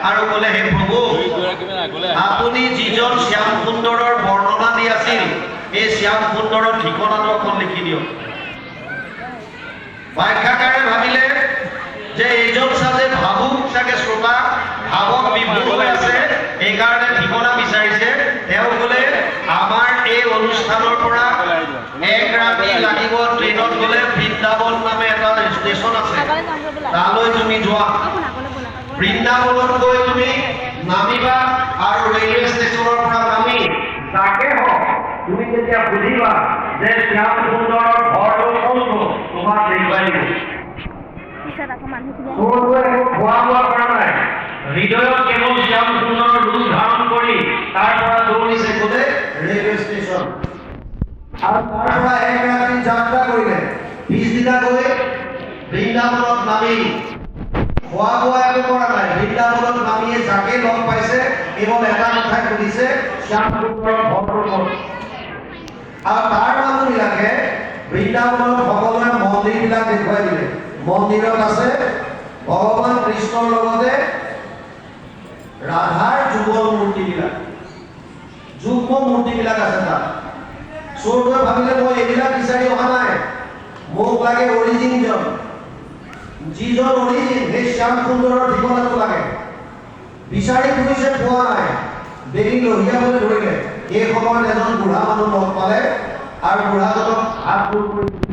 আৰু ক'লে হে প্ৰভু আপুনি যিজন শ্যাম সুন্দৰৰ বৰ্ণনা দি আছিল এই শ্যাম সুন্দৰৰ ঠিকনাটো অকণ লিখি দিয়ক। ব্যাখ্যাকাৰে ভাবিলে যে এইজন চাগে ভাবুক চাগে শ্ৰোতা ভাৱক বিভোৰ হৈ আছে এইকাৰণে ঠিকনা বিচাৰিছে। তেওঁ ক'লে আমাৰ এই অনুষ্ঠানৰ পৰা এক ৰাতি লাগিব ট্ৰেইনত গ'লে বৃন্দাবন নামে এটা ষ্টেচন আছে তালৈ তুমি যোৱা। বৃন্দাবনত গৈ তুমি নামিবা আৰু ৰেলৱে ষ্টেচনৰ পৰা নামি তাকে হওক তুমি যেতিয়া বুজিবা যে শ্যাম সুন্দৰৰ ঘৰটো কোনটো তোমাক দেখুৱাই দিব। খোৱা বোৱা কৰা নাই হৃদয়ত কেৱল শ্যাম সুন্দৰৰ ৰূপ ধাৰণ কৰি তাৰ পৰা দৌৰিছে গ'লে ৰেলৱে ষ্টেচন আৰু তাৰ পৰা এক ৰাতি যাত্ৰা কৰিলে। পিছদিনা গৈ বৃন্দাবনত নামি খোৱা বোৱা একো কৰা নাই। বৃন্দাবনত নামিয়ে যাকে লগ পাইছে কেৱল এটা কথাই সুধিছে শ্যাম সুন্দৰৰ ঘৰটো ক'ত। আৰু তাৰ মানুহবিলাকে বৃন্দাবনত সকলোৱে মন্দিৰবিলাক দেখুৱাই দিলে। মন্দিৰত আছে ভগৱান কৃষ্ণৰ লগতে ৰাধাৰ যুগল মূৰ্তিবিলাক যুগ্ম মূৰ্তিবিলাক আছে তাত। চোৰটোৱে ভাবিলে মই এইবিলাক বিচাৰি অহা নাই, মোক লাগে অৰিজিনজন, যিজন অৰিজিন সেই শ্যাম সুন্দৰৰ ঠিকনাটো লাগে। বিচাৰি ফুৰিছে পোৱা নাই, বেলি লহিয়াবলৈ ধৰিলে। এই সময়ত এজন বুঢ়া মানুহ লগ পালে আৰু বুঢ়াজনক হাত কৰি